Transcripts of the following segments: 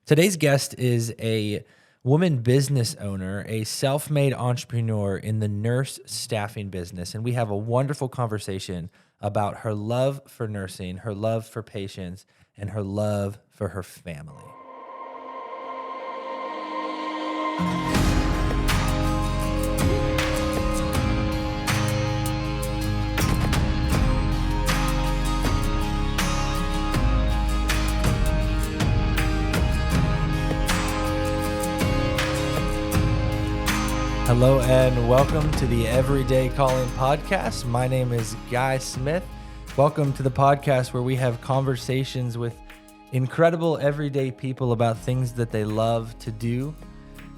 Today's guest is a woman business owner, a self-made entrepreneur in the nurse staffing business. And we have a wonderful conversation about her love for nursing, her love for patients, and her love for her family. Hello and welcome to the Everyday Calling Podcast. My name is Guy Smith. Welcome to the podcast where we have conversations with incredible everyday people about things that they love to do,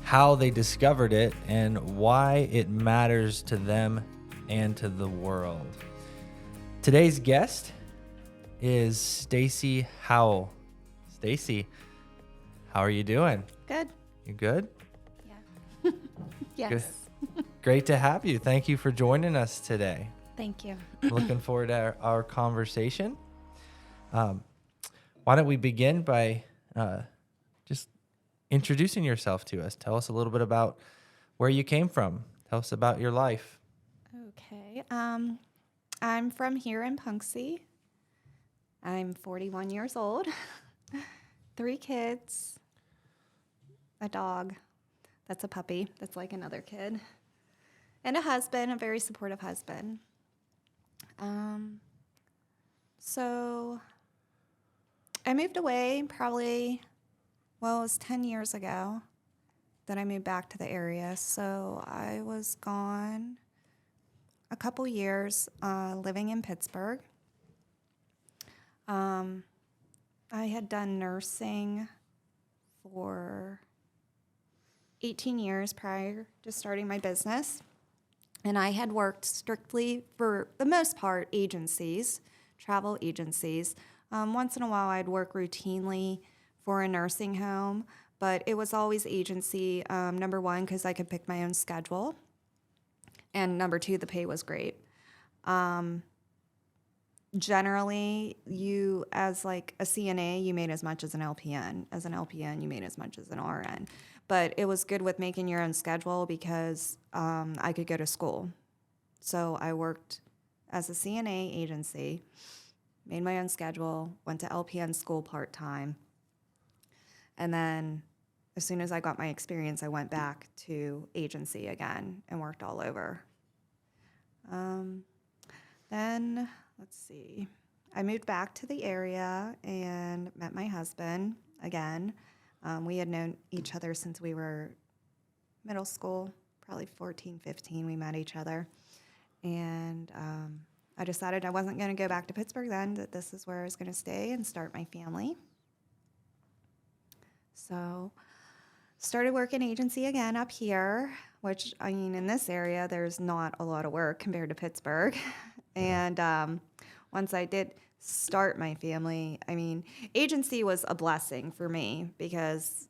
how they discovered it, and why it matters to them and to the world. Today's guest is Stacey Howell. Stacey, how are you doing? Good. You good? Yeah. Yes. Good. Great to have you. Thank you for joining us today. Thank you. Looking forward to our conversation. Why don't we begin by just introducing yourself to us? Tell us a little bit about where you came from. Tell us about your life. Okay. I'm from here in Punxsutawney. I'm 41 years old. 3 kids. A dog. That's a puppy. That's like another kid. And a husband, a very supportive husband. So I moved away probably, it was 10 years ago that I moved back to the area. So I was gone a couple years living in Pittsburgh. I had done nursing for 18 years prior to starting my business. And I had worked strictly, for the most part, agencies, travel agencies. Once in a while, I'd work routinely for a nursing home, but it was always agency, number one, because I could pick my own schedule. And number two, the pay was great. Generally, you, as like a CNA, you made as much as an LPN. As an LPN, you made as much as an RN. But it was good with making your own schedule because I could go to school. So I worked as a CNA agency, made my own schedule, went to LPN school part-time. And then as soon as I got my experience, I went back to agency again and worked all over. Then, let's see, I moved back to the area and met my husband again. We had known each other since we were middle school, probably 14, 15, we met each other. And I decided I wasn't going to go back to Pittsburgh then, that this is where I was going to stay and start my family. So started working agency again up here, which, I mean, in this area, there's not a lot of work compared to Pittsburgh. And once I did start my family, I mean, agency was a blessing for me because,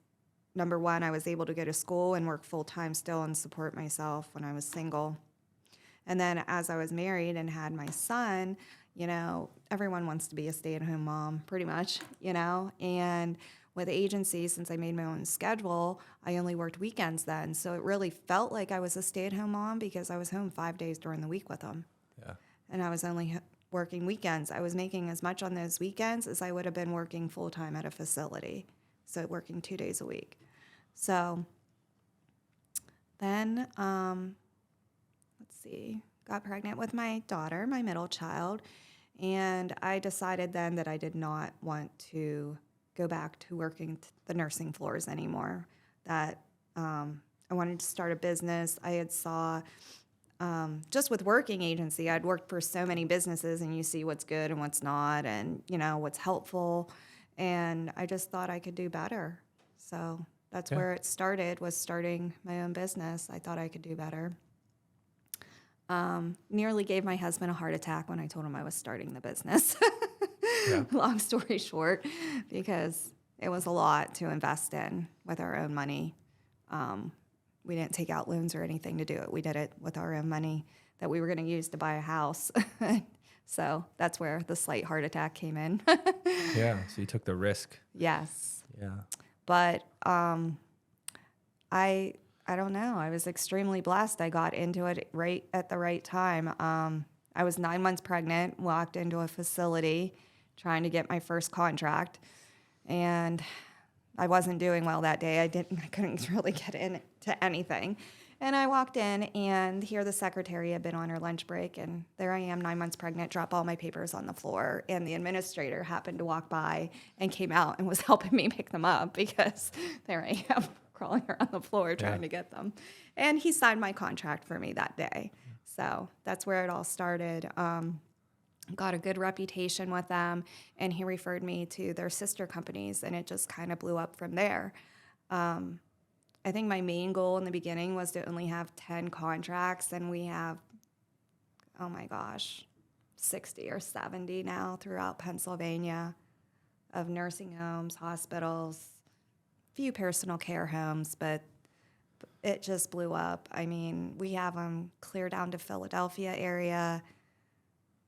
number one, I was able to go to school and work full-time still and support myself when I was single. And then as I was married and had my son, you know, everyone wants to be a stay-at-home mom, pretty much, you know, and with agency, since I made my own schedule, I only worked weekends then. So it really felt like I was a stay-at-home mom because I was home 5 days during the week with him. Yeah. And I was only working weekends. I was making as much on those weekends as I would have been working full-time at a facility, so working 2 days a week. So then, let's see, got pregnant with my daughter, my middle child, and I decided then that I did not want to go back to working the nursing floors anymore, that I wanted to start a business. I had saw just with working agency, I'd worked for so many businesses and you see what's good and what's not and, you know, what's helpful. And I just thought I could do better. So that's where it started, was starting my own business. I thought I could do better. Nearly gave my husband a heart attack when I told him I was starting the business. Long story short, because it was a lot to invest in with our own money. We didn't take out loans or anything to do it. We did it with our own money that we were going to use to buy a house. So that's where the slight heart attack came in. Yeah, so you took the risk. Yes. Yeah. But I don't know. I was extremely blessed. I got into it right at the right time. I was 9 months pregnant, walked into a facility trying to get my first contract, and I wasn't doing well that day. I couldn't really get into anything. And I walked in, and here the secretary had been on her lunch break, and there I am, 9 months pregnant, drop all my papers on the floor, and the administrator happened to walk by and came out and was helping me pick them up because there I am crawling around the floor trying to get them. And he signed my contract for me that day. So that's where it all started. Got a good reputation with them, and he referred me to their sister companies, and it just kind of blew up from there. I think my main goal in the beginning was to only have 10 contracts, and we have, oh my gosh, 60 or 70 now throughout Pennsylvania of nursing homes, hospitals, few personal care homes, but it just blew up. I mean, we have them clear down to Philadelphia area,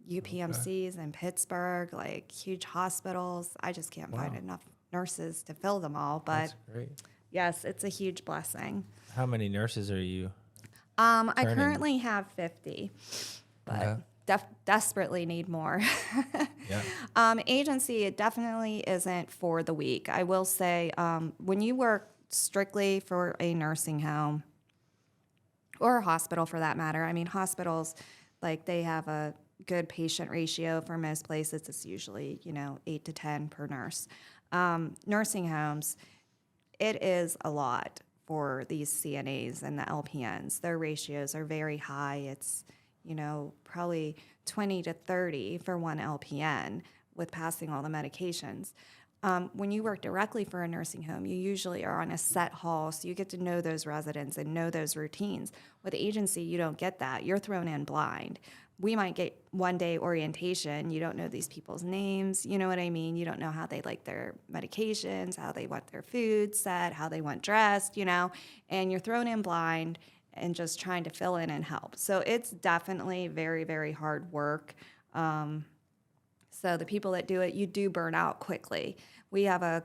UPMCs in Pittsburgh, like huge hospitals. I just can't find enough nurses to fill them all, but That's great. yes, it's a huge blessing. How many nurses are you? I currently have 50, but desperately need more. Agency, it definitely isn't for the weak. I will say, when you work strictly for a nursing home or a hospital for that matter, I mean, hospitals, like they have a good patient ratio for most places. It's usually, 8 to 10 per nurse. Nursing homes, it is a lot for these CNAs and the LPNs. Their ratios are very high. It's, probably 20 to 30 for one LPN with passing all the medications. When you work directly for a nursing home, you usually are on a set hall, so you get to know those residents and know those routines. With agency, you don't get that. You're thrown in blind. We might get one-day orientation. You don't know these people's names. You know what I mean? You don't know how they like their medications, how they want their food set, how they want dressed, and you're thrown in blind and just trying to fill in and help. So it's definitely very, very hard work. So the people that do it, you do burn out quickly. We have a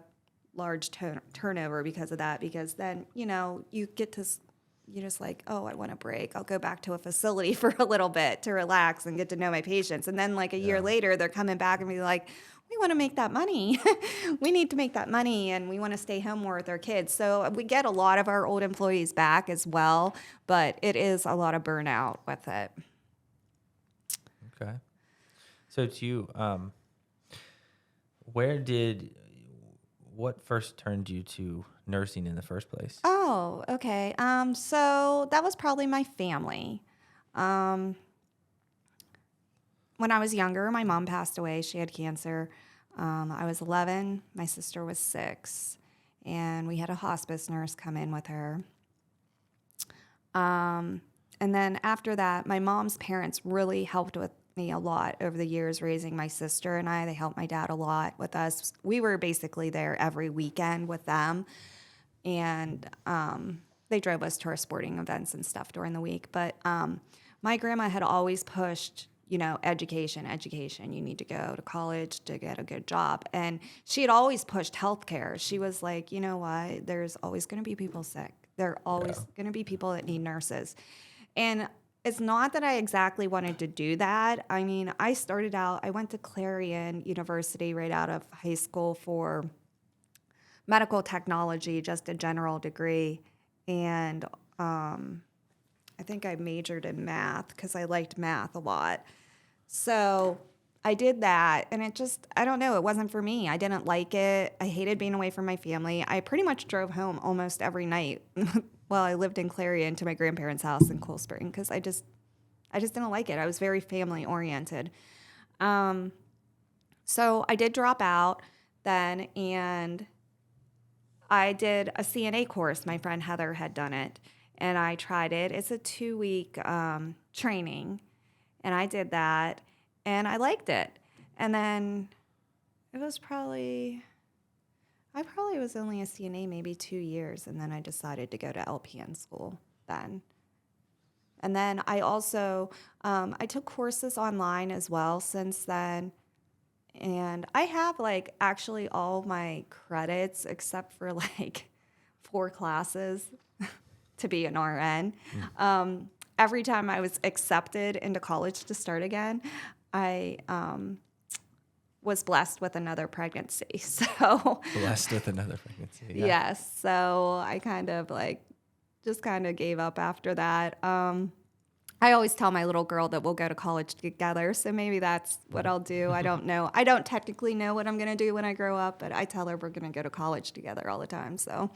large turnover because of that, because then, you get to, you're just like, oh, I want a break. I'll go back to a facility for a little bit to relax and get to know my patients. And then like a year later, they're coming back and be like, we want to make that money. We need to make that money, and we want to stay home more with our kids. So we get a lot of our old employees back as well, but it is a lot of burnout with it. Okay. So to you, what first turned you to nursing in the first place? Oh, okay. So that was probably my family. When I was younger, my mom passed away. She had cancer. I was 11. My sister was 6. And we had a hospice nurse come in with her. And then after that, my mom's parents really helped with me a lot over the years, raising my sister and I. They helped my dad a lot with us. We were basically there every weekend with them. And they drove us to our sporting events and stuff during the week. But my grandma had always pushed, education. You need to go to college to get a good job. And she had always pushed healthcare. She was like, you know what? There's always going to be people sick. There are always going to be people that need nurses. And it's not that I exactly wanted to do that. I mean, I went to Clarion University right out of high school for medical technology, just a general degree. And I think I majored in math because I liked math a lot. So I did that, and I don't know, it wasn't for me. I didn't like it. I hated being away from my family. I pretty much drove home almost every night while I lived in Clarion to my grandparents' house in Cool Spring because I just didn't like it. I was very family oriented. So I did drop out then, and I did a CNA course. My friend Heather had done it, and I tried it. It's a 2-week training, and I did that, and I liked it. And then I probably was only a CNA maybe 2 years, and then I decided to go to LPN school then. And then I also, I took courses online as well since then, And I have like actually all my credits except for like 4 classes to be an RN. Every time I was accepted into college to start again, I was blessed with another pregnancy. So Blessed with another pregnancy. Yeah. yes, so I kind of like just kind of gave up after that. I always tell my little girl that we'll go to college together, so maybe that's what I'll do. I don't know. I don't technically know what I'm going to do when I grow up, but I tell her we're going to go to college together all the time. So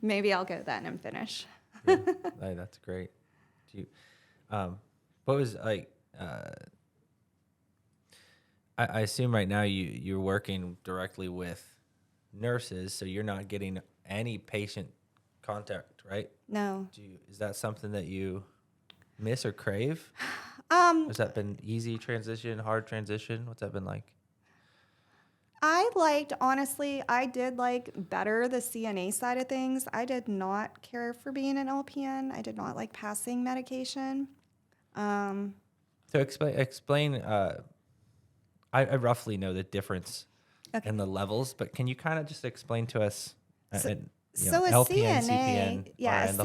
maybe I'll go then and finish. Yeah. Hey, that's great. Do you, what was like? I assume right now you're working directly with nurses, so you're not getting any patient contact, right? No. Is that something that you miss or crave? Has that been easy transition, hard transition? What's that been like? Honestly, I did like better the CNA side of things. I did not care for being an LPN. I did not like passing medication. So explain. I roughly know the difference in the levels, but can you kind of just explain to us, So a LPN, CNA, CPN, yeah, RN, the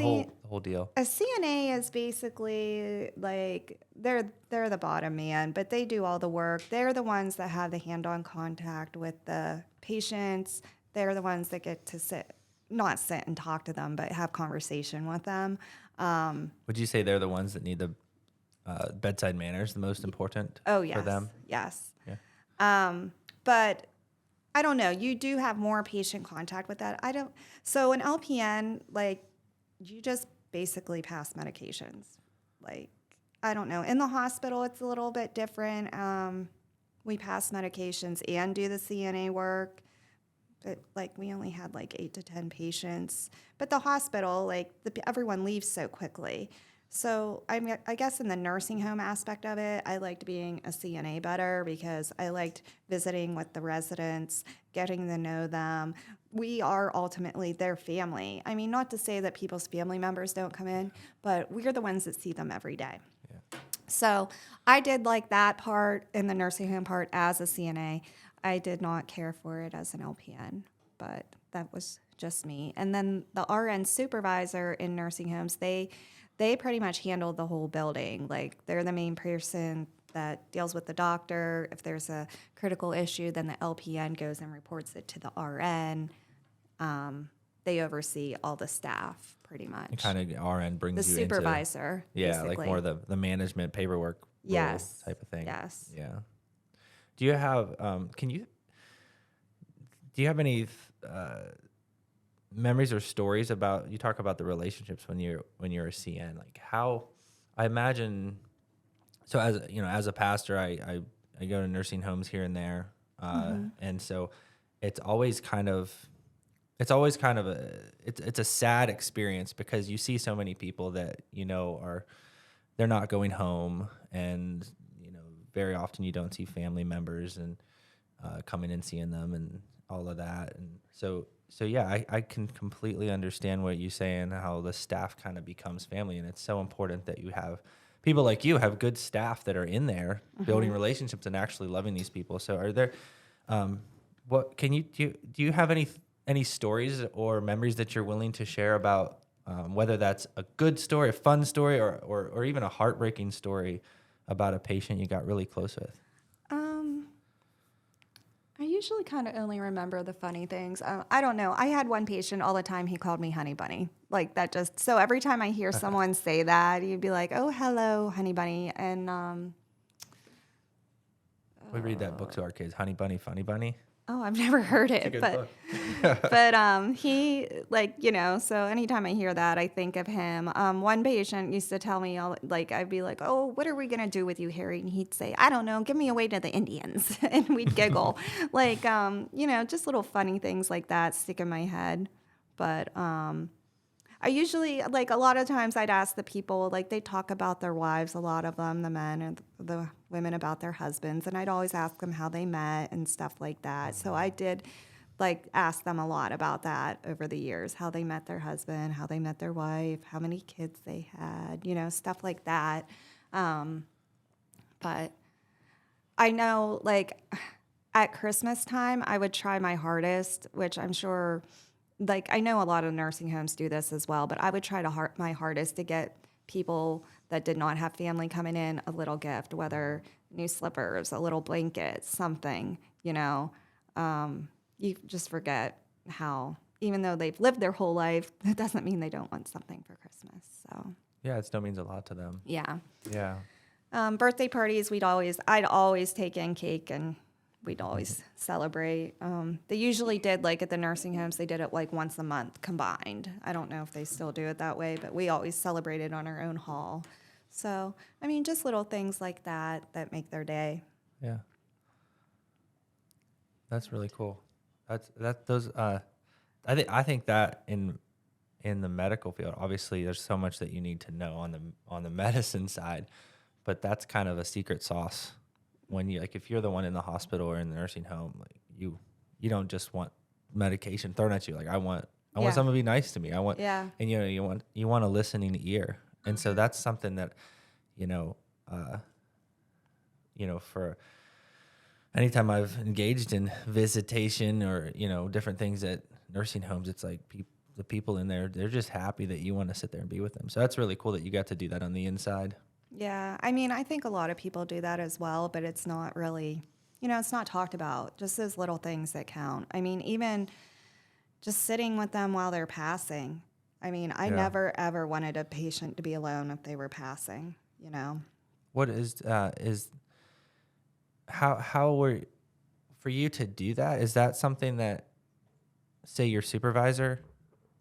whole deal? a CNA is basically like they're the bottom man, but they do all the work. They're the ones that have the hand-on contact with the patients. They're the ones that get to not sit and talk to them, but have conversation with them. Would you say they're the ones that need the bedside manners the most important for them? Yes. Yeah. But I don't know. You do have more patient contact with that. So an LPN, like, you just basically pass medications. Like, I don't know. In the hospital, it's a little bit different. We pass medications and do the CNA work. But, like, we only had, like, 8 to 10 patients. But the hospital, like, everyone leaves so quickly. So I guess in the nursing home aspect of it, I liked being a CNA better because I liked visiting with the residents, getting to know them. We are ultimately their family. I mean, not to say that people's family members don't come in, but we're the ones that see them every day. Yeah. So I did like that part in the nursing home part as a CNA. I did not care for it as an LPN, but that was just me. And then the RN supervisor in nursing homes, they pretty much handle the whole building. Like, they're the main person that deals with the doctor. If there's a critical issue, then the LPN goes and reports it to the RN. They oversee all the staff pretty much. And kind of RN brings the you supervisor, into, basically. like more the management paperwork role type of thing. Yes. Yeah. Do you have do you have any memories or stories about, you talk about the relationships when you're a CN, like how, I imagine, so as a pastor, I go to nursing homes here and there, and so it's always kind of it's a sad experience because you see so many people that they're not going home, and very often you don't see family members and coming and seeing them and all of that, and so yeah, I can completely understand what you say and how the staff kind of becomes family, and it's so important that you have people like you have good staff that are in there building relationships and actually loving these people. So are there, do you have any stories or memories that you're willing to share about whether that's a good story, a fun story, or even a heartbreaking story about a patient you got really close with? I usually kind of only remember the funny things. I don't know. I had one patient all the time. He called me Honey Bunny. Like that just, so every time I hear someone say that, you'd be like, oh, hello, Honey Bunny. And we read that book to our kids, Honey Bunny, Funny Bunny. Oh, I've never heard it, but he so anytime I hear that, I think of him. One patient used to tell me, I'd be like, oh, what are we going to do with you, Harry? And he'd say, I don't know, give me away to the Indians. And we'd giggle. Just little funny things like that stick in my head. But I usually, a lot of times I'd ask the people, they talk about their wives, a lot of them, the men and the women, about their husbands, and I'd always ask them how they met and stuff like that. So I did, ask them a lot about that over the years, how they met their husband, how they met their wife, how many kids they had, stuff like that. But I know, at Christmas time, I would try my hardest, which I'm sure, like, I know a lot of nursing homes do this as well, but I would try my hardest to get people that did not have family coming in a little gift, whether new slippers, a little blanket, something, you know. You just forget how, even though they've lived their whole life, that doesn't mean they don't want something for Christmas. So, Yeah, it still means a lot to them. yeah. Yeah. Birthday parties, I'd always take in cake and we'd always celebrate. They usually did, like at the nursing homes, they did it like once a month combined. I don't know if they still do it that way, but we always celebrated on our own hall. So, I mean, just little things like that make their day. Yeah. That's really cool. I think that in the medical field, obviously there's so much that you need to know on the medicine side, but that's kind of a secret sauce. When you, like, if you're the one in the hospital or in the nursing home, like you don't just want medication thrown at you. Like, I want someone to be nice to me. And you want a listening ear. And so that's something that, for anytime I've engaged in visitation or, different things at nursing homes, it's like the people in there, they're just happy that you want to sit there and be with them. So that's really cool that you got to do that on the inside. Yeah, I mean, I think a lot of people do that as well, but it's not really, it's not talked about. Just those little things that count. I mean, even just sitting with them while they're passing. I mean, I never, ever wanted a patient to be alone if they were passing, What how were, for you to do that, is that something that, say, your supervisor,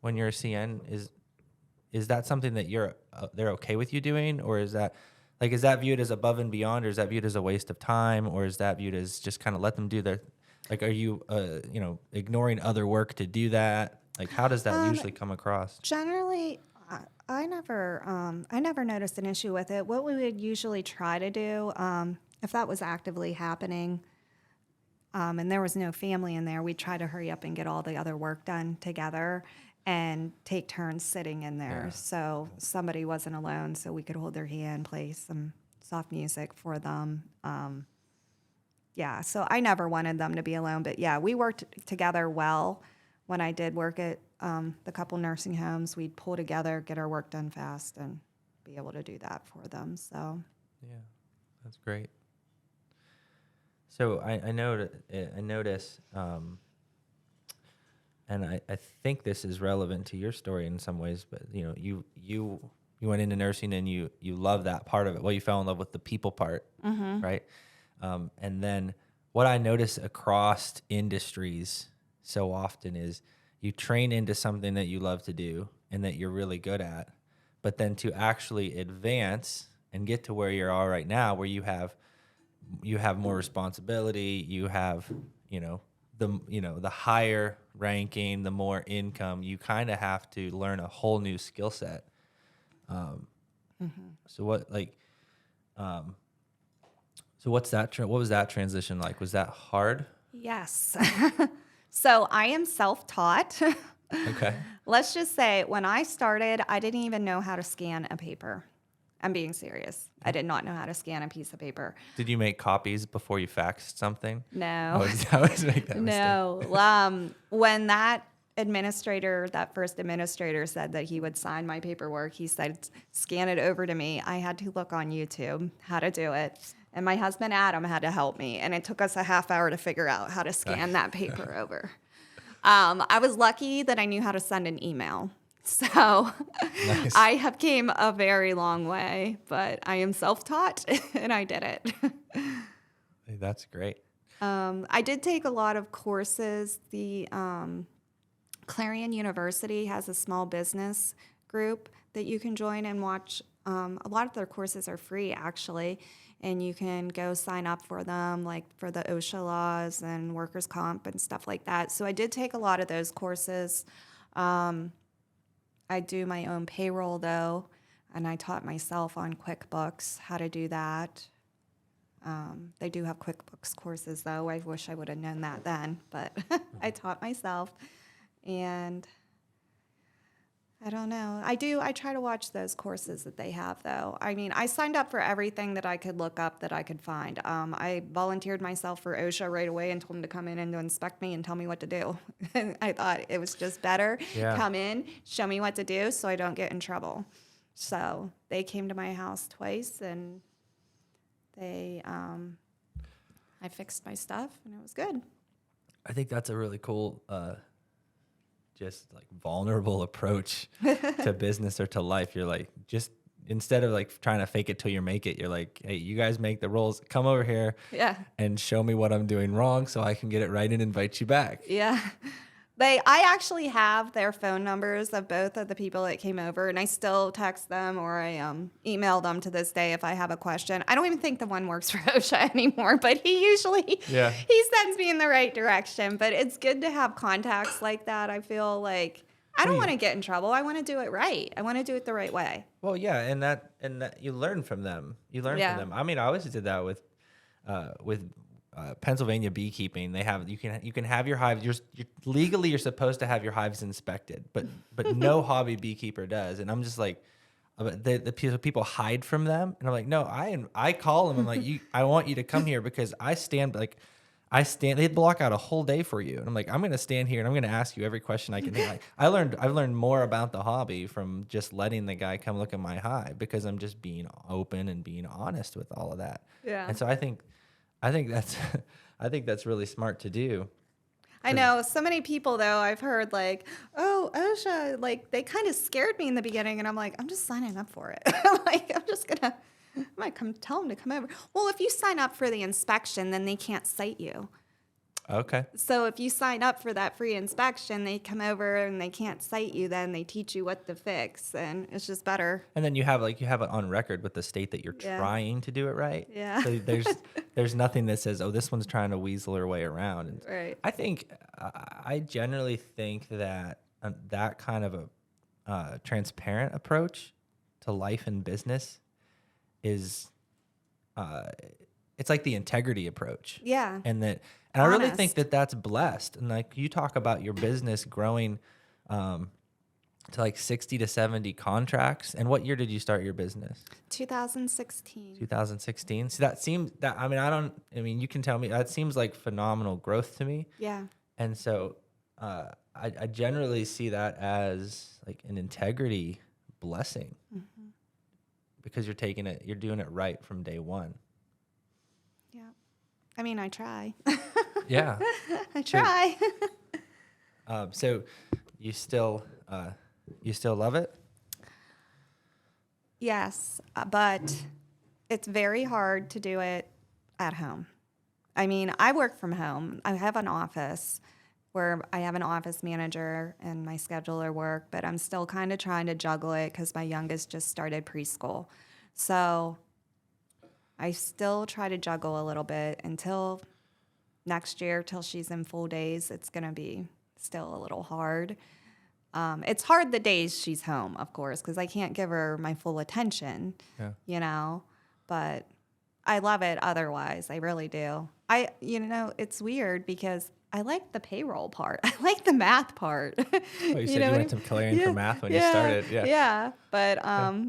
when you're a CN, is that something that they're okay with you doing, or is that viewed as above and beyond, or is that viewed as a waste of time, or is that viewed as just kind of let them do their, like, are you ignoring other work to do that? Like, how does that usually come across? Generally, I never noticed an issue with it. What we would usually try to do, if that was actively happening, and there was no family in there, we'd try to hurry up and get all the other work done together and take turns sitting in there. So somebody wasn't alone, so we could hold their hand, play some soft music for them. So I never wanted them to be alone. But yeah, we worked together well. When I did work at the couple nursing homes, we'd pull together, get our work done fast, and be able to do that for them. So yeah, that's great. So I notice, and I think this is relevant to your story in some ways, but you went into nursing and you love that part of it. Well, you fell in love with the people part, right? And then what I notice across industries so often is you train into something that you love to do and that you're really good at, but then to actually advance and get to where you are right now, where you have more responsibility, you have, the higher ranking, the more income, you kind of have to learn a whole new skill set. So what was that transition like? Was that hard? yes. So I am self-taught. Okay. Let's just say when I started, I didn't even know how to scan a paper. I'm being serious. I did not know how to scan a piece of paper. Did you make copies before you faxed something? No. I always make that mistake. No. When that first administrator said that he would sign my paperwork, he said, scan it over to me. I had to look on YouTube how to do it. And my husband, Adam, had to help me. And it took us a half hour to figure out how to scan that paper over. I was lucky that I knew how to send an email. So nice. I have came a very long way, but I am self-taught and I did it. Hey, that's great. I did take a lot of courses. The Clarion University has a small business group that you can join and watch. A lot of their courses are free, actually, and you can go sign up for them, like for the OSHA laws and workers' comp and stuff like that. So I did take a lot of those courses. I do my own payroll, though, and I taught myself on QuickBooks how to do that. They do have QuickBooks courses, though. I wish I would have known that then, but I taught myself. And I don't know. I try to watch those courses that they have, though. I mean, I signed up for everything that I could look up that I could find. I volunteered myself for OSHA right away and told them to come in and to inspect me and tell me what to do. And I thought it was just better come in, show me what to do so I don't get in trouble. So they came to my house twice, and I fixed my stuff, and it was good. I think that's a really cool, just like vulnerable approach to business or to life. You're like, just instead of like trying to fake it till you make it, you're like, hey, you guys make the rules. Come over here and show me what I'm doing wrong so I can get it right and invite you back. Yeah. I actually have their phone numbers of both of the people that came over, and I still text them or I email them to this day if I have a question. I don't even think the one works for OSHA anymore, but he sends me in the right direction. But it's good to have contacts like that. I feel like I don't want to get in trouble. I want to do it right. I want to do it the right way. Well, yeah, and that you learn from them. You learn from them. I mean, I always did that with Pennsylvania beekeeping. They have you can have your hives. You're legally you're supposed to have your hives inspected, but no hobby beekeeper does. And I'm just like, the people hide from them, and I'm like, no, I call them. I'm like, I want you to come here because I stand. They block out a whole day for you, and I'm like, I'm gonna stand here and I'm gonna ask you every question I can think. Like, I've learned more about the hobby from just letting the guy come look at my hive because I'm just being open and being honest with all of that. Yeah. And so I think that's really smart to do. I know so many people though. I've heard like, oh, OSHA, like they kind of scared me in the beginning, and I'm like, I'm just signing up for it. Like I might come tell them to come over. Well, if you sign up for the inspection, then they can't cite you. Okay. So if you sign up for that free inspection, they come over and they can't cite you. Then they teach you what to fix, and it's just better. And then you have it on record with the state that you're trying to do it right. Yeah. So there's nothing that says, oh, this one's trying to weasel her way around. And right. I generally think that that kind of a transparent approach to life and business is it's like the integrity approach. Yeah. And I really think that that's blessed. And like you talk about your business growing to like 60 to 70 contracts. And what year did you start your business? 2016. 2016. So you can tell me, that seems like phenomenal growth to me. Yeah. And so I generally see that as like an integrity blessing because you're doing it right from day one. Yeah. I mean, I try. Yeah. I try. So you still love it? Yes, but it's very hard to do it at home. I mean, I work from home. I have an office where I have an office manager and my scheduler work, but I'm still kind of trying to juggle it because my youngest just started preschool. So I still try to juggle a little bit until next year, till she's in full days. It's going to be still a little hard. It's hard the days she's home, of course, because I can't give her my full attention, but I love it otherwise. I really do. It's weird because I like the payroll part. I like the math part. Oh, you said you went to clearing for math when you started. Yeah. Yeah. But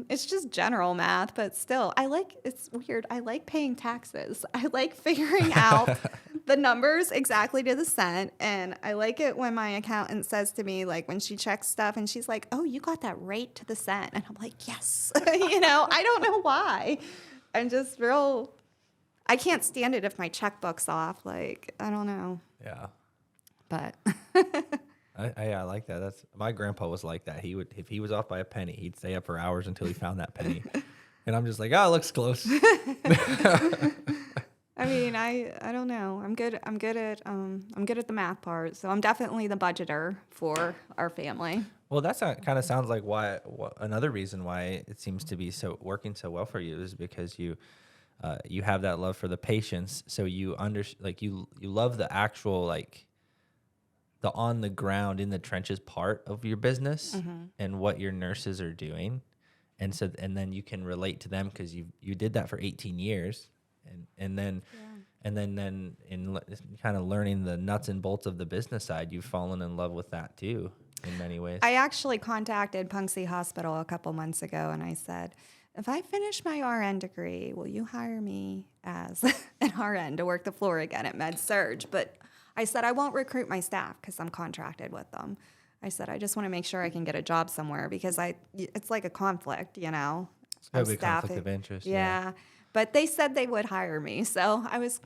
it's just general math, but still, it's weird. I like paying taxes. I like figuring out the numbers exactly to the cent. And I like it when my accountant says to me, like when she checks stuff and she's like, oh, you got that right to the cent. And I'm like, yes. I don't know why. I'm just I can't stand it if my checkbook's off. Like, I don't know. Yeah. But I like that. My grandpa was like that. If he was off by a penny, he'd stay up for hours until he found that penny. And I'm just like, oh, it looks close. I mean, I don't know. I'm good at the math part. So I'm definitely the budgeter for our family. Well, that's kind of sounds like another reason why it seems to be working so well for you is because you have that love for the patients. So you love the actual the on the ground in the trenches part of your business and what your nurses are doing. And then you can relate to them because you did that for 18 years. And then in kind of learning the nuts and bolts of the business side, you've fallen in love with that too. in many ways. I actually contacted Punxsutawney Hospital a couple months ago, and I said, if I finish my RN degree, will you hire me as an RN to work the floor again at Med-Surg? But I said, I won't recruit my staff because I'm contracted with them. I said, I just want to make sure I can get a job somewhere because it's like a conflict, you know. That would be a conflict of interest. Yeah. But they said they would hire me. So I was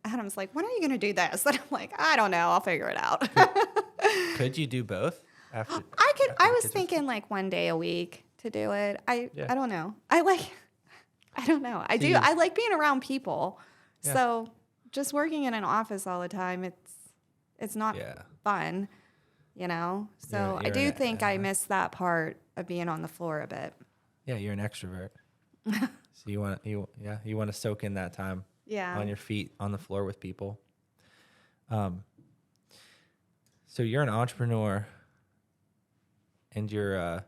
Adam's like, when are you going to do this? And I'm like, I don't know. I'll figure it out. Could you do both? After I was thinking like one day a week to do it. I don't know. I don't know. I like being around people. Yeah. So just working in an office all the time, it's not fun, you know? So I do think I miss that part of being on the floor a bit. Yeah, you're an extrovert. So you want to soak in that time on your feet on the floor with people. So you're an entrepreneur and you're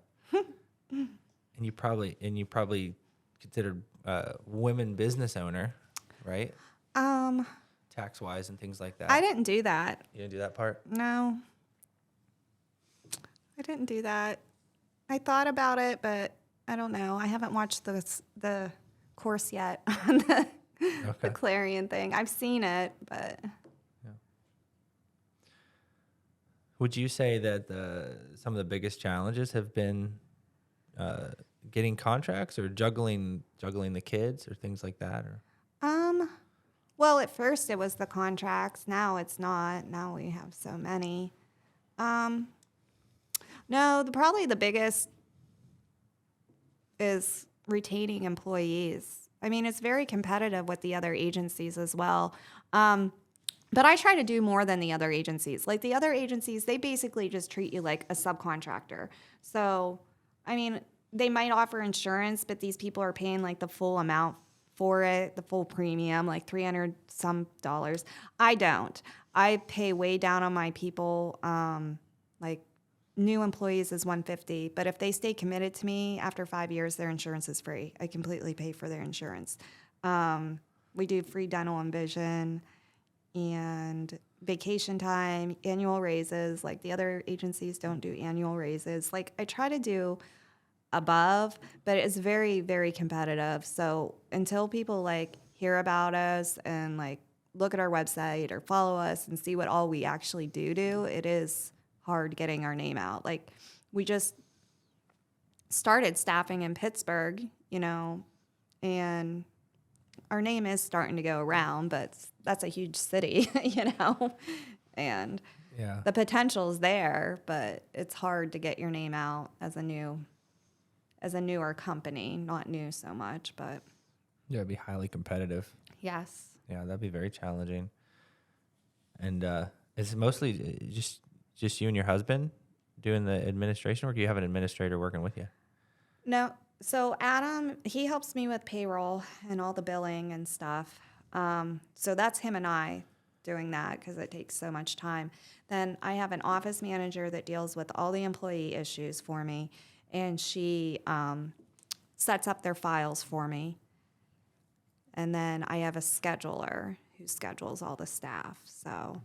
and you probably considered women business owner, right? Tax wise and things like that. I didn't do that. You didn't do that part? No. I didn't do that. I thought about it, but I don't know. I haven't watched the course yet on the Clarion thing. I've seen it, but would you say that some of the biggest challenges have been getting contracts or juggling the kids or things like that? Or well, at first it was the contracts. Now it's not. Now we have so many. No, probably the biggest is retaining employees. I mean, it's very competitive with the other agencies as well. But I try to do more than the other agencies. Like the other agencies, they basically just treat you like a subcontractor. So, I mean, they might offer insurance, but these people are paying like the full amount for it, the full premium, like $300 some. I don't. I pay way down on my people. Like new employees is $150, but if they stay committed to me after 5 years, their insurance is free. I completely pay for their insurance. We do free dental and vision and vacation time, annual raises. Like the other agencies don't do annual raises. Like I try to do above, but it's very, very competitive. So until people like hear about us and like look at our website or follow us and see what all we actually do, it is hard getting our name out. Like we just started staffing in Pittsburgh, you know, and our name is starting to go around, but that's a huge city, you know, and the potential is there, but it's hard to get your name out as a newer company. Not new so much, but it'd be highly competitive. Yes. Yeah, that'd be very challenging. And is it mostly just you and your husband doing the administration work? Or do you have an administrator working with you? No. So Adam, he helps me with payroll and all the billing and stuff. So that's him and I doing that because it takes so much time. Then I have an office manager that deals with all the employee issues for me, and she sets up their files for me. And then I have a scheduler who schedules all the staff. So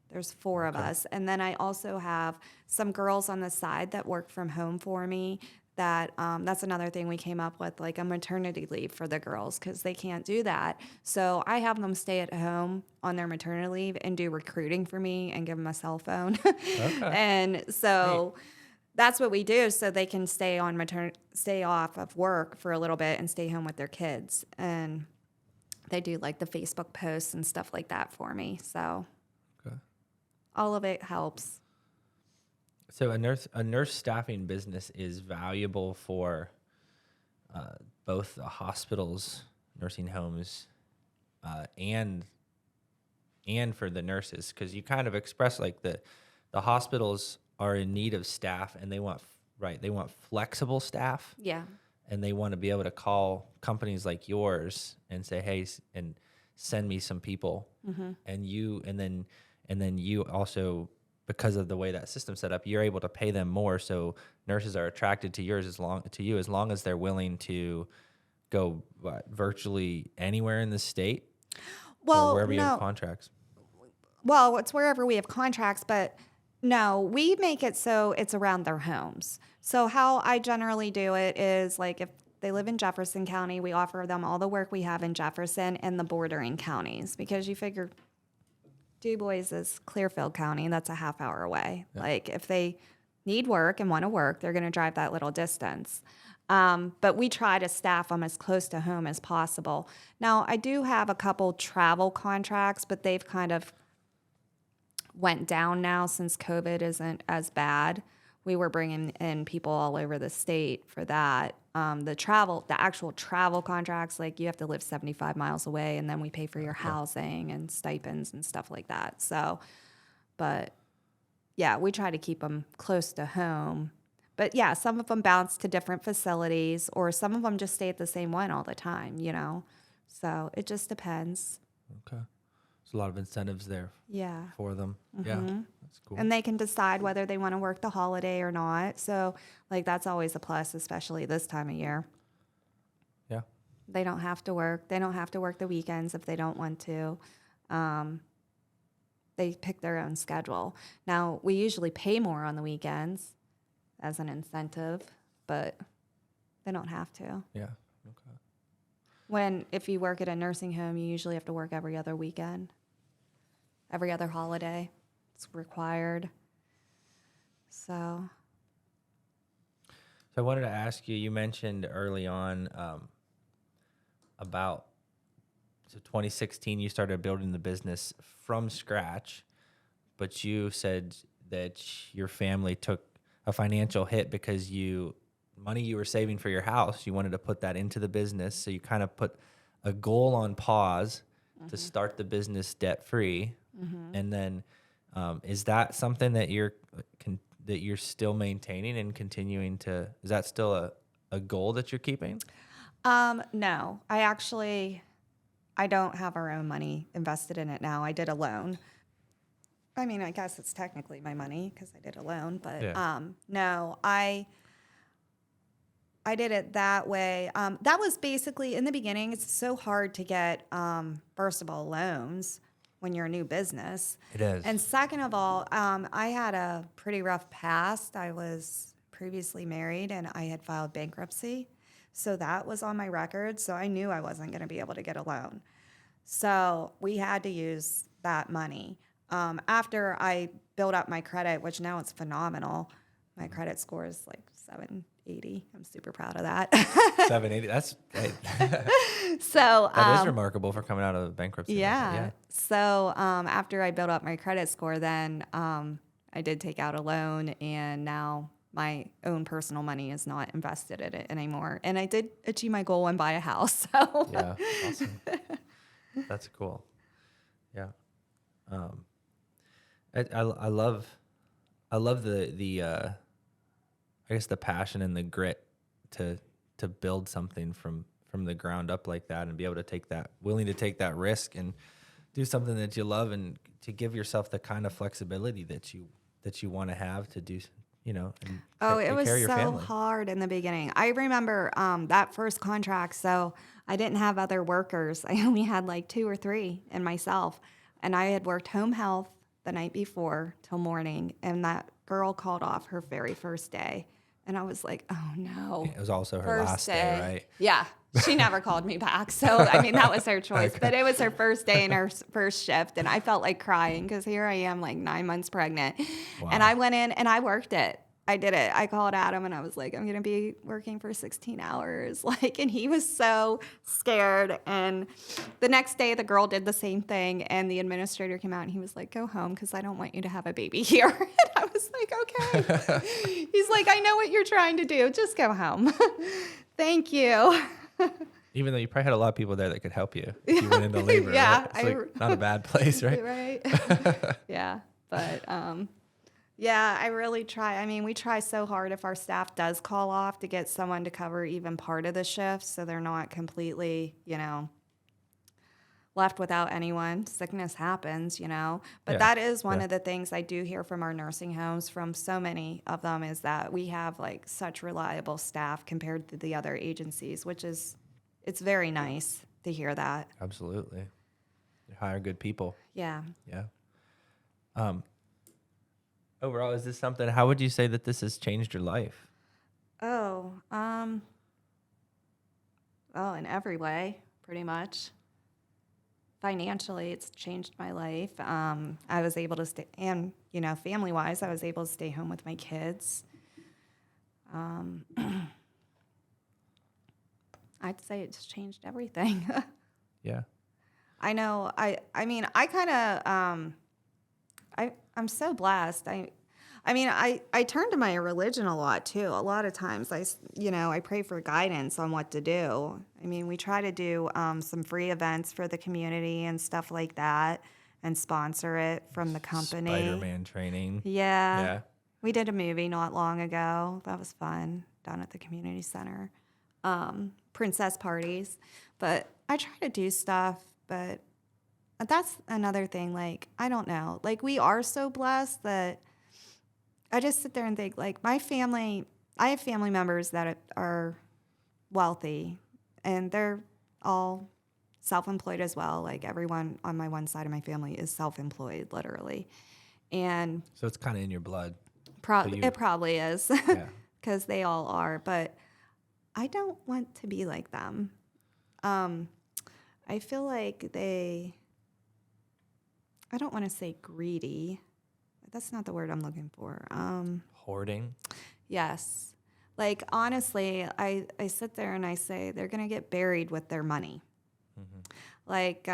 there's 4 of us. And then I also have some girls on the side that work from home for me. That's another thing we came up with, like a maternity leave for the girls because they can't do that. So I have them stay at home on their maternity leave and do recruiting for me and give them a cell phone. And so that's what we do so they can stay off of work for a little bit and stay home with their kids. And they do like the Facebook posts and stuff like that for me. So all of it helps. So a nurse staffing business is valuable for both the hospitals, nursing homes, and for the nurses, because you kind of express like the hospitals are in need of staff and they want flexible staff. Yeah. And they want to be able to call companies like yours and say, hey, and send me some people. Mm-hmm. And then you also, because of the way that system's set up, you're able to pay them more. So nurses are attracted to you as long as they're willing to go virtually anywhere in the state. Well, or wherever you have contracts. Well, it's wherever we have contracts, but No, we make it so it's around their homes. So how I generally do it is like if they live in Jefferson County, we offer them all the work we have in Jefferson and the bordering counties because you figure Du Bois is Clearfield County, that's a half hour away. Yeah. Like if they need work and want to work, they're going to drive that little distance. But we try to staff them as close to home as possible. Now, I do have a couple travel contracts, but they've kind of went down now since COVID isn't as bad. We were bringing in people all over the state for that. The actual travel contracts, like you have to live 75 miles away, and then we pay for your housing and stipends and stuff like that. So, but yeah, we try to keep them close to home. But yeah, some of them bounce to different facilities, or some of them just stay at the same one all the time, you know? So it just depends. Okay. There's a lot of incentives there Yeah. for them. Yeah, that's cool. And they can decide whether they want to work the holiday or not. So, like, that's always a plus, especially this time of year. Yeah. They don't have to work. They don't have to work the weekends if they don't want to. They pick their own schedule. Now, we usually pay more on the weekends as an incentive, but they don't have to. Yeah. Okay. If you work at a nursing home, you usually have to work every other weekend, every other holiday. It's required. So I wanted to ask you, you mentioned early on about, so 2016, you started building the business from scratch, but you said that your family took a financial hit because money you were saving for your house, you wanted to put that into the business. So you kind of put a goal on pause to start the business debt free. And then is that something that you're still maintaining and continuing to, is that still a goal that you're keeping? no, I don't have our own money invested in it now. I did a loan. I mean, I guess it's technically my money because I did a loan, but no, I did it that way. That was basically in the beginning. It's so hard to get, first of all, loans when you're a new business. It is. And second of all, I had a pretty rough past. I was previously married and I had filed bankruptcy. So that was on my record. So I knew I wasn't going to be able to get a loan. So we had to use that money. After I built up my credit, which now it's phenomenal, my credit score is like 780. I'm super proud of that. 780. That's so that is remarkable for coming out of bankruptcy. Yeah. So after I built up my credit score, then I did take out a loan, and now my own personal money is not invested in it anymore. And I did achieve my goal and buy a house. So Yeah, awesome. That's cool. Yeah. I love the I guess the passion and the grit to build something from the ground up like that, and be able to willing to take that risk and do something that you love, and to give yourself the kind of flexibility that you want to have to do, you know. And it was care of your so family. hard in the beginning. I remember that first contract. So I didn't have other workers. I only had like 2 or 3 and myself. And I had worked home health the night before till morning. And that girl called off her very first day. And I was like, oh no. It was also her First last day, right? Yeah. She never called me back. So, I mean, that was her choice. Okay. But it was her first day and her first shift. And I felt like crying because here I am, like 9 months pregnant. Wow. And I went in and I worked it. I did it. I called Adam and I was like, I'm going to be working for 16 hours. And he was so scared. And the next day, the girl did the same thing. And the administrator came out and he was like, go home because I don't want you to have a baby here. And I was like, okay. He's like, I know what you're trying to do. Just go home. Thank you. Even though you probably had a lot of people there that could help you if you went into labor. Yeah, Right? It's not a bad place, right? Right. Yeah. But yeah, I really try. I mean, we try so hard if our staff does call off to get someone to cover even part of the shift so they're not completely, left without anyone. Sickness happens, But Yeah, that is one yeah. of the things I do hear from our nursing homes, from so many of them, is that we have like such reliable staff compared to the other agencies, it's very nice to hear that. Absolutely. You hire good people. Yeah. Yeah. Overall, is this something, how would you say that this has changed your life? Oh, well, in every way, pretty much. Financially, it's changed my life. I was able to stay, and family-wise, I was able to stay home with my kids. Um, I'd say it's changed everything. Yeah. I know. I mean, I kind of. I'm so blessed. I turn to my religion a lot too. A lot of times I pray for guidance on what to do. I mean, we try to do some free events for the community and stuff like that and sponsor it from the company. Spider-Man training. Yeah. Yeah. We did a movie not long ago. That was fun down at the community center. Princess parties. But I try to do stuff, but that's another thing. Like, I don't know. Like, we are so blessed that I just sit there and think, like, my family, I have family members that are wealthy, and they're all self-employed as well. Like, everyone on my one side of my family is self-employed, literally. And So it's kind of in your blood. it probably is, Yeah. because they all are. But I don't want to be like them. I feel like I don't want to say greedy. That's not the word I'm looking for. Hoarding. Yes. Like, honestly, I sit there and I say they're going to get buried with their money. Mm-hmm. Like,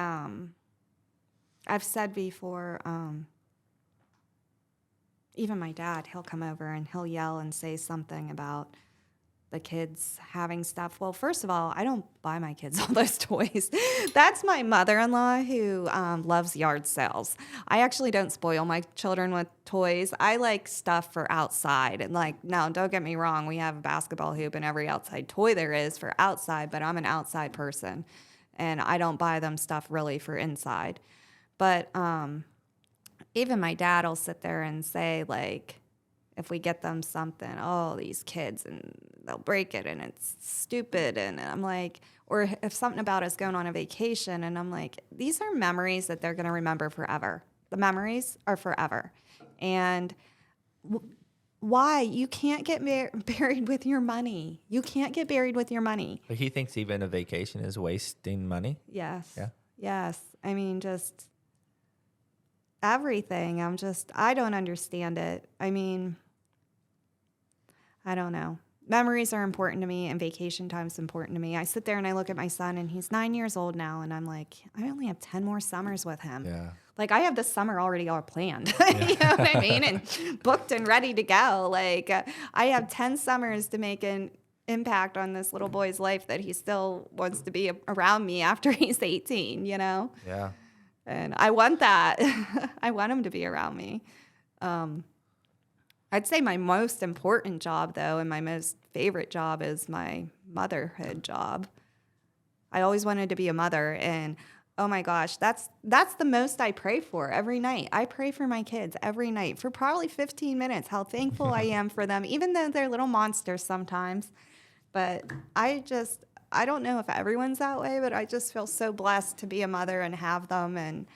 I've said before, even my dad, he'll come over and he'll yell and say something about the kids having stuff. Well, first of all, I don't buy my kids all those toys. That's my mother-in-law who loves yard sales. I actually don't spoil my children with toys. I like stuff for outside. And like, now, don't get me wrong, we have a basketball hoop and every outside toy there is for outside, but I'm an outside person and I don't buy them stuff really for inside. But even my dad will sit there and say, like, if we get them something, oh, these kids, and they'll break it, and it's stupid. And I'm like, or if something about us going on a vacation, and I'm like, these are memories that they're going to remember forever. The memories are forever. And why? You can't get buried with your money. You can't get buried with your money. But he thinks even a vacation is wasting money. Yes. Yeah. Yes. I mean, just everything. I don't understand it. I mean, I don't know. Memories are important to me, and vacation time is important to me. I sit there and I look at my son, and he's 9 years old now, and I'm like, I only have 10 more summers with him. Yeah. Like, I have this summer already all planned, you know what I mean? And booked and ready to go. Like, I have 10 summers to make an impact on this little boy's life that he still wants to be around me after he's 18, you know? Yeah. And I want that. I want him to be around me. I'd say my most important job, though, and my most favorite job is my motherhood job. I always wanted to be a mother, and oh my gosh, that's the most I pray for every night. I pray for my kids every night for probably 15 minutes, how thankful I am for them, even though they're little monsters sometimes. But I don't know if everyone's that way, but I just feel so blessed to be a mother and have them, and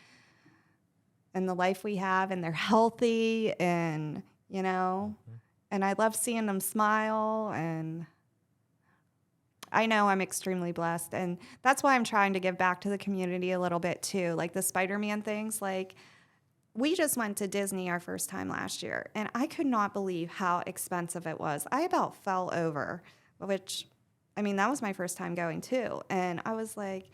the life we have, and they're healthy, and you know, and I love seeing them smile, and I know I'm extremely blessed, and that's why I'm trying to give back to the community a little bit too, like the Spider-Man things. Like, we just went to Disney our first time last year, and I could not believe how expensive it was. I about fell over, which, I mean, that was my first time going too, and I was like,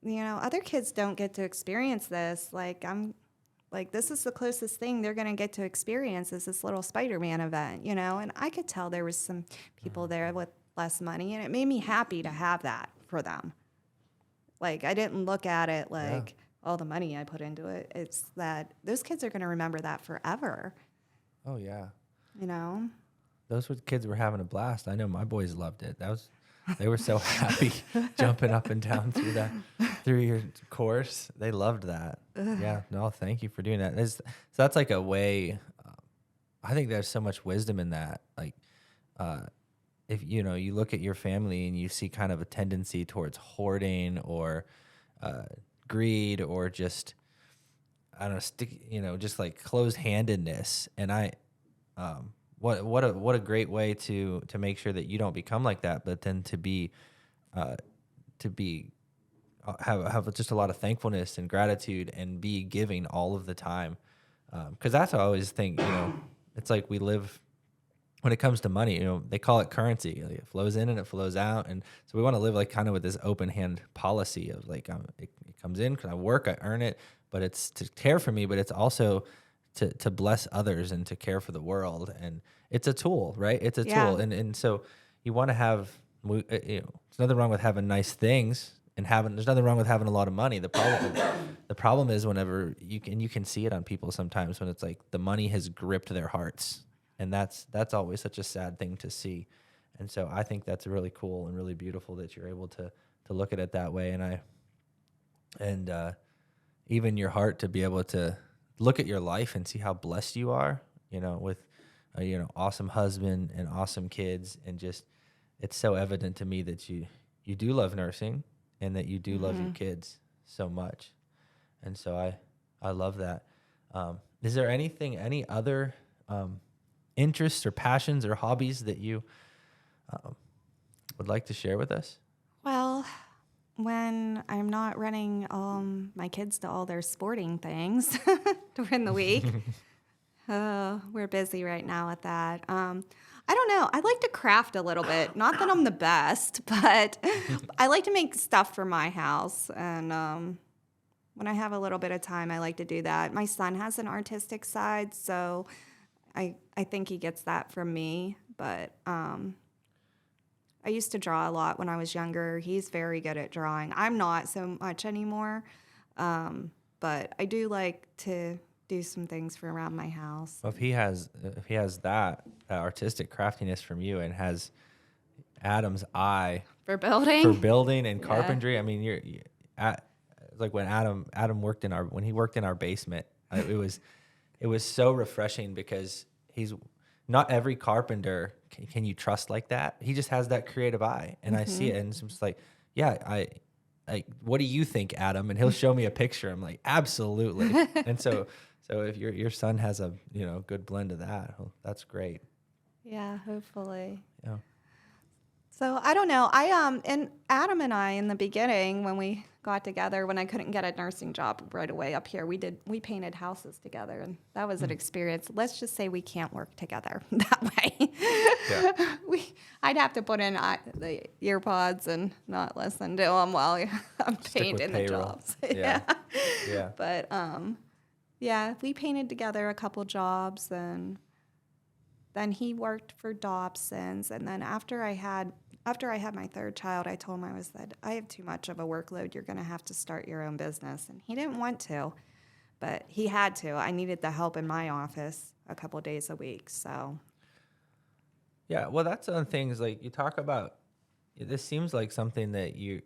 you know, other kids don't get to experience this. Like, this is the closest thing they're going to get to experience is this little Spider-Man event, you know? And I could tell there was some people there with less money, and it made me happy to have that for them. Like, I didn't look at it like, all the money I put into it. It's that those kids are going to remember that forever. Oh, yeah. You know? Those kids were having a blast. I know my boys loved it. They were so happy jumping up and down through your course. They loved that. Yeah. No, thank you for doing that. So that's like a way. I think there's so much wisdom in that. Like, if you look at your family and you see kind of a tendency towards hoarding or greed or just I don't know, just like closed-handedness. And what a great way to make sure that you don't become like that, but then to be have just a lot of thankfulness and gratitude and be giving all of the time. Because that's what I always think, it's like we live, when it comes to money, they call it currency. Like, it flows in and it flows out. And so we want to live like kind of with this open hand policy of like, it comes in because I work, I earn it, but it's to care for me, but it's also to bless others and to care for the world. And it's a tool, right? It's a tool. And so you want to have, there's nothing wrong with having nice things and there's nothing wrong with having a lot of money. The problem is whenever you can see it on people sometimes when it's like the money has gripped their hearts. And that's always such a sad thing to see. And so I think that's really cool and really beautiful that you're able to look at it that way. And even your heart to be able to look at your life and see how blessed you are, with a awesome husband and awesome kids. And just, it's so evident to me that you do love nursing and that you do love your kids so much. And so I love that. Is there any other interests or passions or hobbies that you would like to share with us? Well, when I'm not running my kids to all their sporting things during the week, we're busy right now with that. I don't know. I like to craft a little bit. Not that I'm the best, but I like to make stuff for my house. And when I have a little bit of time, I like to do that. My son has an artistic side, so I think he gets that from me. But I used to draw a lot when I was younger. He's very good at drawing. I'm not so much anymore, but I do like to do some things for around my house. Well, if he has that artistic craftiness from you and has Adam's eye For building and carpentry, I mean, you're like when Adam worked when he worked in our basement, it was so refreshing because he's not every carpenter can you trust like that. He just has that creative eye, and I see it, and it's just like, yeah, what do you think, Adam? And he'll show me a picture. I'm like, absolutely. And so if your son has a good blend of that, well, that's great. Yeah, hopefully. Yeah. So I don't know. And Adam and I in the beginning when we got together, when I couldn't get a nursing job right away up here, we painted houses together, and that was an experience. Let's just say we can't work together that way. Yeah. I'd have to put in the ear pods and not listen to them while I'm painting the jobs. Yeah. But we painted together a couple jobs, and then he worked for Dobson's, and then after I had my third child, I told him, I have too much of a workload. You're going to have to start your own business. And he didn't want to, but he had to. I needed the help in my office a couple of days a week. So, yeah, well, that's one of the things, like you talk about, this seems like something that you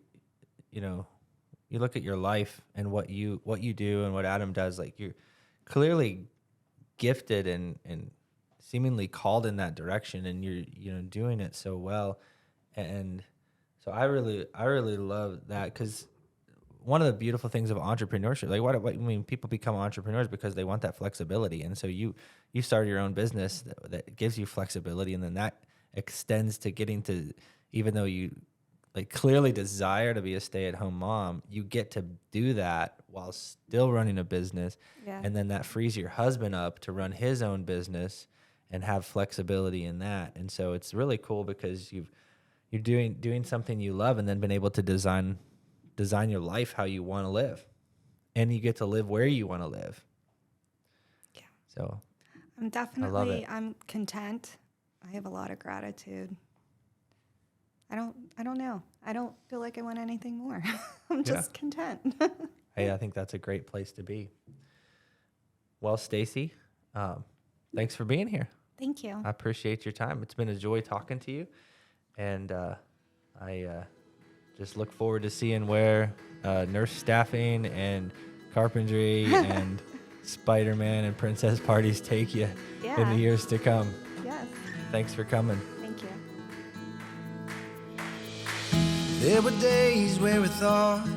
look at your life and what you do and what Adam does, like you're clearly gifted and seemingly called in that direction, and you're doing it so well. And so I really love that, because one of the beautiful things of entrepreneurship, like people become entrepreneurs because they want that flexibility. And so you start your own business that gives you flexibility, and then that extends to getting to, even though you like clearly desire to be a stay-at-home mom, you get to do that while still running a business. yeah. And then that frees your husband up to run his own business and have flexibility in that. And so it's really cool because you're doing something you love, and then been able to design your life how you want to live, and you get to live where you want to live. Yeah. So I'm content. I have a lot of gratitude. I don't know. I don't feel like I want anything more. I'm just content. Hey, I think that's a great place to be. Well, Stacey, thanks for being here. Thank you. I appreciate your time. It's been a joy talking to you. And I just look forward to seeing where nurse staffing and carpentry and Spider-Man and princess parties take you in the years to come. Yes. Thanks for coming. Thank you. There were days where we thought